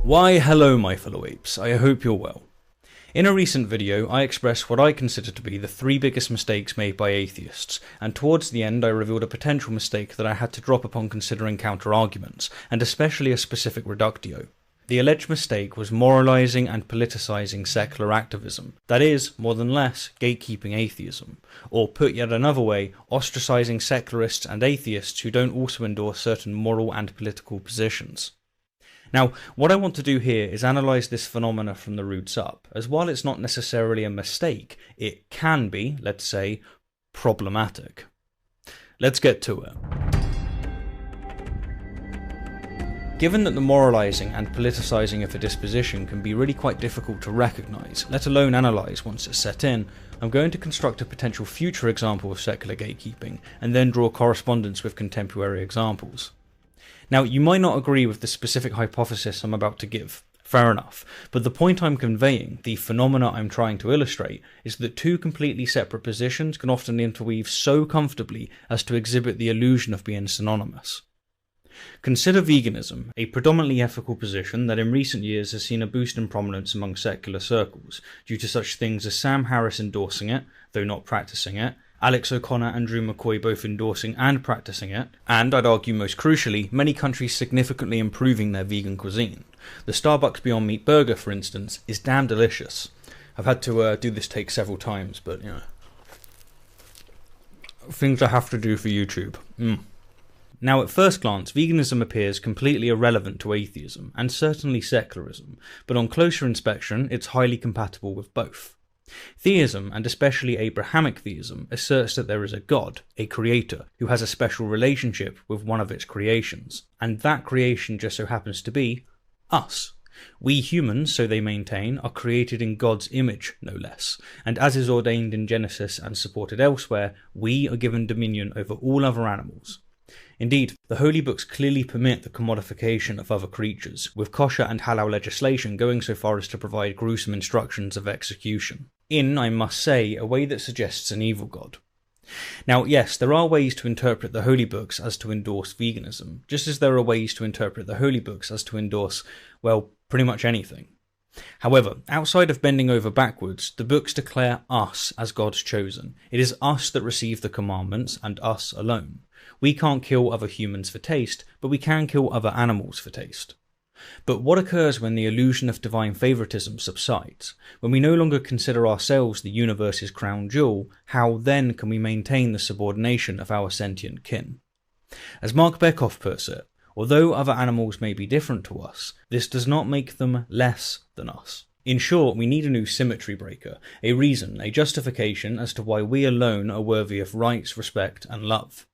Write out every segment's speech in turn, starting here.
Why hello my fellow apes, I hope you're well. In a recent video I expressed what I consider to be the 3 biggest mistakes made by atheists, and towards the end I revealed a potential mistake that I had to drop upon considering counter-arguments, and especially a specific reductio. The alleged mistake was moralising and politicising secular activism, that is, more than less, gatekeeping atheism, or put yet another way, ostracising secularists and atheists who don't also endorse certain moral and political positions. Now, what I want to do here is analyse this phenomena from the roots up, as while it's not necessarily a mistake, it can be, let's say, problematic. Let's get to it. Given that the moralising and politicising of a disposition can be really quite difficult to recognise, let alone analyse once it's set in, I'm going to construct a potential future example of secular gatekeeping, and then draw correspondence with contemporary examples. Now, you might not agree with the specific hypothesis I'm about to give, fair enough, but the point I'm conveying, the phenomena I'm trying to illustrate, is that 2 completely separate positions can often interweave so comfortably as to exhibit the illusion of being synonymous. Consider veganism, a predominantly ethical position that in recent years has seen a boost in prominence among secular circles, due to such things as Sam Harris endorsing it, though not practicing it, Alex O'Connor and Drew McCoy both endorsing and practicing it, and I'd argue most crucially, many countries significantly improving their vegan cuisine. The Starbucks Beyond Meat burger, for instance, is damn delicious. I've had to do this take several times, but you know, things I have to do for YouTube. Now, at first glance, veganism appears completely irrelevant to atheism, and certainly secularism, but on closer inspection, it's highly compatible with both. Theism, and especially Abrahamic theism, asserts that there is a God, a creator, who has a special relationship with one of its creations, and that creation just so happens to be us. We humans, so they maintain, are created in God's image, no less, and as is ordained in Genesis and supported elsewhere, we are given dominion over all other animals. Indeed, the holy books clearly permit the commodification of other creatures, with kosher and halal legislation going so far as to provide gruesome instructions of execution, in, I must say, a way that suggests an evil god. Now, yes, there are ways to interpret the holy books as to endorse veganism, just as there are ways to interpret the holy books as to endorse, well, pretty much anything. However, outside of bending over backwards, the books declare us as God's chosen. It is us that receive the commandments, and us alone. We can't kill other humans for taste, but we can kill other animals for taste. But what occurs when the illusion of divine favoritism subsides? When we no longer consider ourselves the universe's crown jewel, how then can we maintain the subordination of our sentient kin? As Mark Beckhoff puts it, although other animals may be different to us, this does not make them less than us. In short, we need a new symmetry breaker, a reason, a justification as to why we alone are worthy of rights, respect, and love.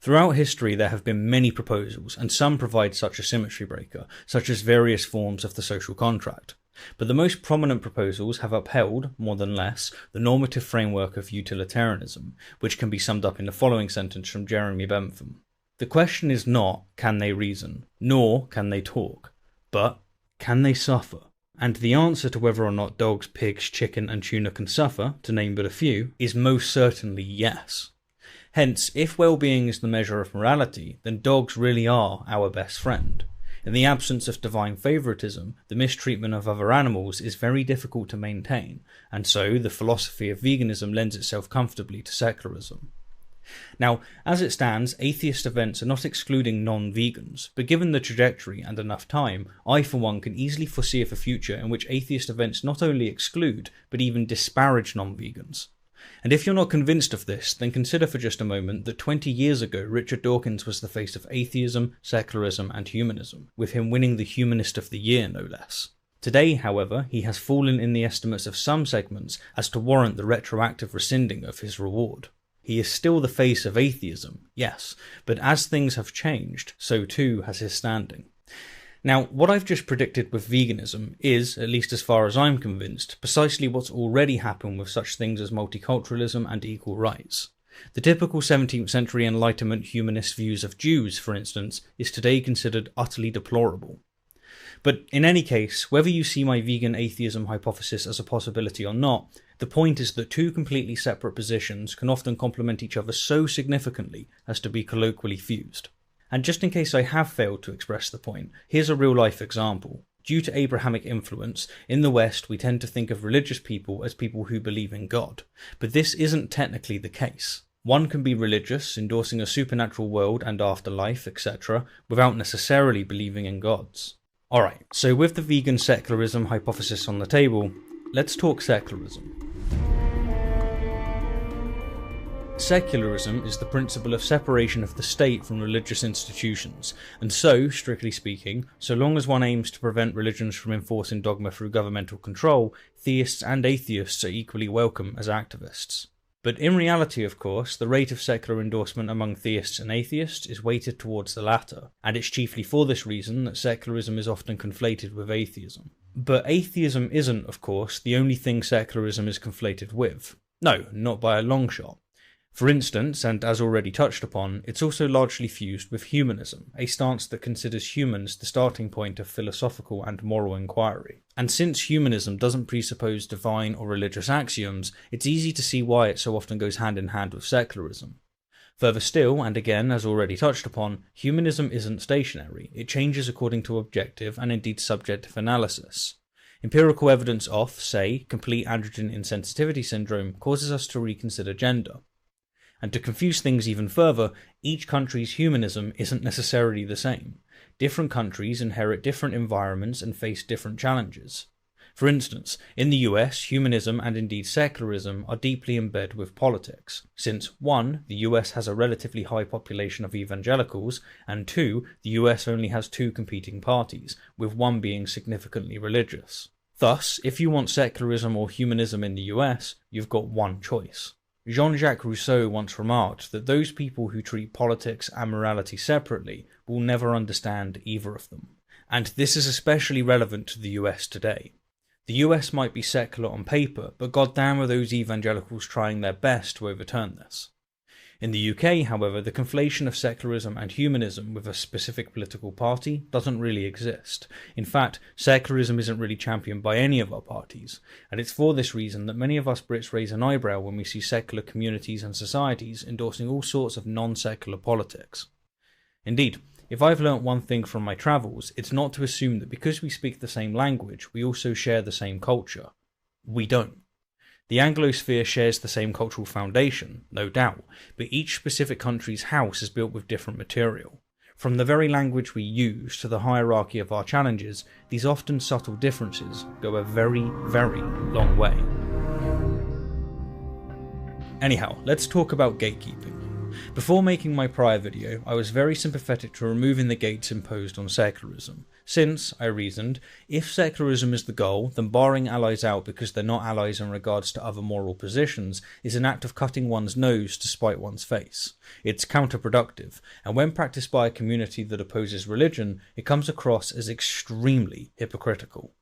Throughout history there have been many proposals, and some provide such a symmetry breaker, such as various forms of the social contract. But the most prominent proposals have upheld, more than less, the normative framework of utilitarianism, which can be summed up in the following sentence from Jeremy Bentham. The question is not, can they reason, nor can they talk, but can they suffer? And the answer to whether or not dogs, pigs, chicken and tuna can suffer, to name but a few, is most certainly yes. Hence, if well-being is the measure of morality, then dogs really are our best friend. In the absence of divine favoritism, the mistreatment of other animals is very difficult to maintain, and so the philosophy of veganism lends itself comfortably to secularism. Now, as it stands, atheist events are not excluding non-vegans, but given the trajectory and enough time, I for one can easily foresee a future in which atheist events not only exclude, but even disparage non-vegans. And if you're not convinced of this, then consider for just a moment that 20 years ago Richard Dawkins was the face of atheism, secularism and humanism, with him winning the Humanist of the Year no less. Today, however, he has fallen in the estimates of some segments as to warrant the retroactive rescinding of his reward. He is still the face of atheism, yes, but as things have changed, so too has his standing. Now, what I've just predicted with veganism is, at least as far as I'm convinced, precisely what's already happened with such things as multiculturalism and equal rights. The typical 17th century Enlightenment humanist views of Jews, for instance, is today considered utterly deplorable. But in any case, whether you see my vegan atheism hypothesis as a possibility or not, the point is that 2 completely separate positions can often complement each other so significantly as to be colloquially fused. And just in case I have failed to express the point, here's a real-life example. Due to Abrahamic influence, in the West we tend to think of religious people as people who believe in God, but this isn't technically the case. One can be religious, endorsing a supernatural world and afterlife, etc., without necessarily believing in gods. Alright, so with the vegan secularism hypothesis on the table, let's talk secularism. Secularism is the principle of separation of the state from religious institutions, and so, strictly speaking, so long as one aims to prevent religions from enforcing dogma through governmental control, theists and atheists are equally welcome as activists. But in reality, of course, the rate of secular endorsement among theists and atheists is weighted towards the latter, and it's chiefly for this reason that secularism is often conflated with atheism. But atheism isn't, of course, the only thing secularism is conflated with. No, not by a long shot. For instance, and as already touched upon, it's also largely fused with humanism, a stance that considers humans the starting point of philosophical and moral inquiry. And since humanism doesn't presuppose divine or religious axioms, it's easy to see why it so often goes hand in hand with secularism. Further still, and again as already touched upon, humanism isn't stationary, it changes according to objective and indeed subjective analysis. Empirical evidence of, say, complete androgen insensitivity syndrome causes us to reconsider gender. And to confuse things even further, each country's humanism isn't necessarily the same. Different countries inherit different environments and face different challenges. For instance, in the US, humanism and indeed secularism are deeply embedded with politics, since 1. The US has a relatively high population of evangelicals, and 2. The US only has 2 competing parties, with one being significantly religious. Thus, if you want secularism or humanism in the US, you've got one choice. Jean-Jacques Rousseau once remarked that those people who treat politics and morality separately will never understand either of them. And this is especially relevant to the US today. The US might be secular on paper, but goddamn are those evangelicals trying their best to overturn this. In the UK, however, the conflation of secularism and humanism with a specific political party doesn't really exist. In fact, secularism isn't really championed by any of our parties, and it's for this reason that many of us Brits raise an eyebrow when we see secular communities and societies endorsing all sorts of non-secular politics. Indeed, if I've learnt one thing from my travels, it's not to assume that because we speak the same language, we also share the same culture. We don't. The Anglosphere shares the same cultural foundation, no doubt, but each specific country's house is built with different material. From the very language we use to the hierarchy of our challenges, these often subtle differences go a very, very long way. Anyhow, let's talk about gatekeeping. Before making my prior video, I was very sympathetic to removing the gates imposed on secularism, since, I reasoned, if secularism is the goal, then barring allies out because they're not allies in regards to other moral positions is an act of cutting one's nose to spite one's face. It's counterproductive, and when practiced by a community that opposes religion, it comes across as extremely hypocritical.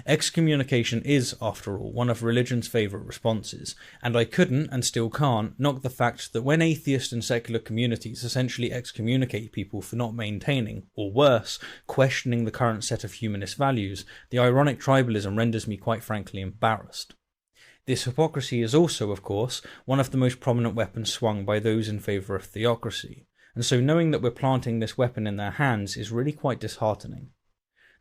Excommunication is, after all, one of religion's favourite responses, and I couldn't, and still can't, knock the fact that when atheist and secular communities essentially excommunicate people for not maintaining, or worse, questioning the current set of humanist values, the ironic tribalism renders me quite frankly embarrassed. This hypocrisy is also, of course, one of the most prominent weapons swung by those in favour of theocracy, and so knowing that we're planting this weapon in their hands is really quite disheartening.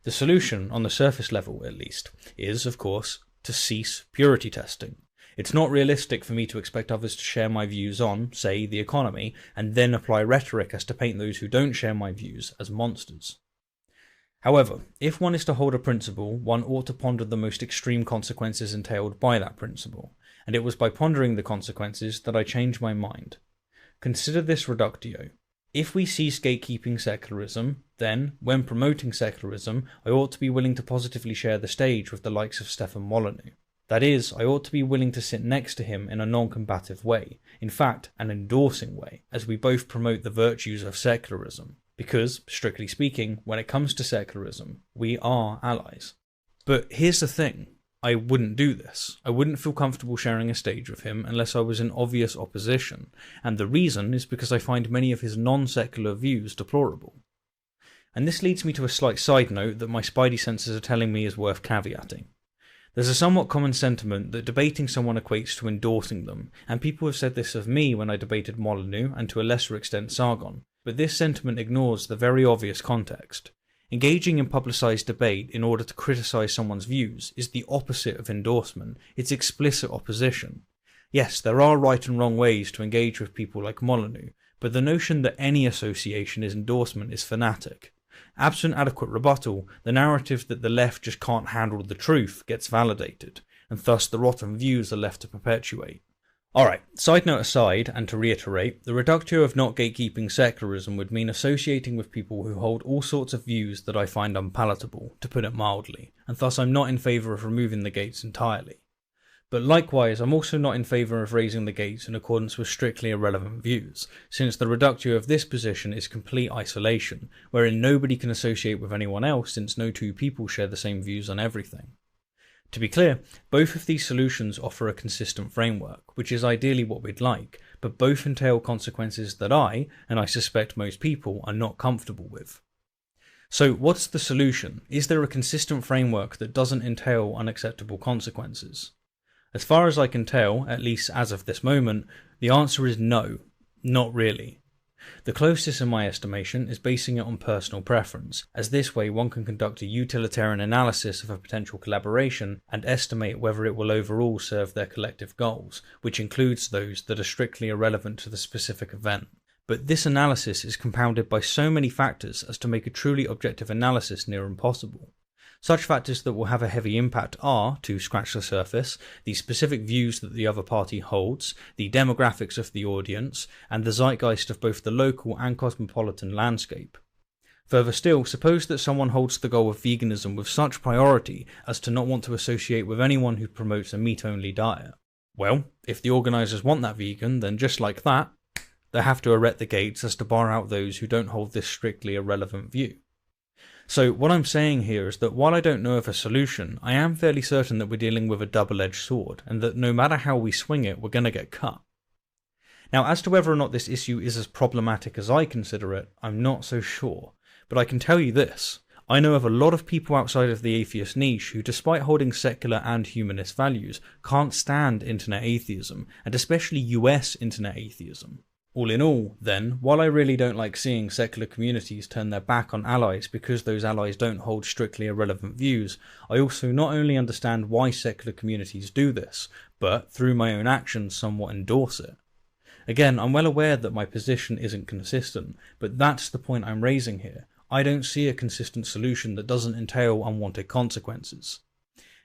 The solution, on the surface level at least, is, of course, to cease purity testing. It's not realistic for me to expect others to share my views on, say, the economy, and then apply rhetoric as to paint those who don't share my views as monsters. However, if one is to hold a principle, one ought to ponder the most extreme consequences entailed by that principle, and it was by pondering the consequences that I changed my mind. Consider this reductio. If we cease gatekeeping secularism, then, when promoting secularism, I ought to be willing to positively share the stage with the likes of Stefan Molyneux. That is, I ought to be willing to sit next to him in a non-combative way, in fact, an endorsing way, as we both promote the virtues of secularism. Because, strictly speaking, when it comes to secularism, we are allies. But here's the thing. I wouldn't do this. I wouldn't feel comfortable sharing a stage with him unless I was in obvious opposition, and the reason is because I find many of his non-secular views deplorable. And this leads me to a slight side note that my spidey senses are telling me is worth caveating. There's a somewhat common sentiment that debating someone equates to endorsing them, and people have said this of me when I debated Molyneux and to a lesser extent Sargon, but this sentiment ignores the very obvious context. Engaging in publicised debate in order to criticise someone's views is the opposite of endorsement, it's explicit opposition. Yes, there are right and wrong ways to engage with people like Molyneux, but the notion that any association is endorsement is fanatic. Absent adequate rebuttal, the narrative that the left just can't handle the truth gets validated, and thus the rotten views are left to perpetuate. Alright, side note aside, and to reiterate, the reductio of not gatekeeping secularism would mean associating with people who hold all sorts of views that I find unpalatable, to put it mildly, and thus I'm not in favour of removing the gates entirely. But likewise, I'm also not in favour of raising the gates in accordance with strictly irrelevant views, since the reductio of this position is complete isolation, wherein nobody can associate with anyone else since no two people share the same views on everything. To be clear, both of these solutions offer a consistent framework, which is ideally what we'd like, but both entail consequences that I, and I suspect most people, are not comfortable with. So what's the solution? Is there a consistent framework that doesn't entail unacceptable consequences? As far as I can tell, at least as of this moment, the answer is no, not really. The closest in my estimation is basing it on personal preference, as this way one can conduct a utilitarian analysis of a potential collaboration and estimate whether it will overall serve their collective goals, which includes those that are strictly irrelevant to the specific event. But this analysis is compounded by so many factors as to make a truly objective analysis near impossible. Such factors that will have a heavy impact are, to scratch the surface, the specific views that the other party holds, the demographics of the audience, and the zeitgeist of both the local and cosmopolitan landscape. Further still, suppose that someone holds the goal of veganism with such priority as to not want to associate with anyone who promotes a meat-only diet. Well, if the organisers want that vegan, then just like that, they have to erect the gates as to bar out those who don't hold this strictly irrelevant view. So what I'm saying here is that while I don't know of a solution, I am fairly certain that we're dealing with a double-edged sword, and that no matter how we swing it, we're going to get cut. Now, as to whether or not this issue is as problematic as I consider it, I'm not so sure, but I can tell you this. I know of a lot of people outside of the atheist niche who, despite holding secular and humanist values, can't stand internet atheism, and especially US internet atheism. All in all, then, while I really don't like seeing secular communities turn their back on allies because those allies don't hold strictly irrelevant views, I also not only understand why secular communities do this, but, through my own actions, somewhat endorse it. Again, I'm well aware that my position isn't consistent, but that's the point I'm raising here. I don't see a consistent solution that doesn't entail unwanted consequences.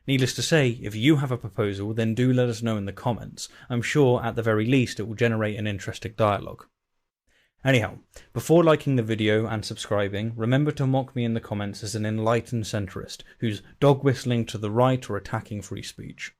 Needless to say, if you have a proposal, then do let us know in the comments. I'm sure, at the very least, it will generate an interesting dialogue. Anyhow, before liking the video and subscribing, remember to mock me in the comments as an enlightened centrist, who's dog whistling to the right or attacking free speech.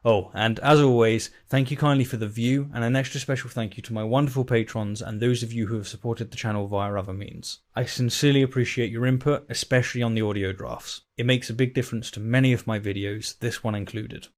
Oh, and as always, thank you kindly for the view, and an extra special thank you to my wonderful patrons and those of you who have supported the channel via other means. I sincerely appreciate your input, especially on the audio drafts. It makes a big difference to many of my videos, this one included.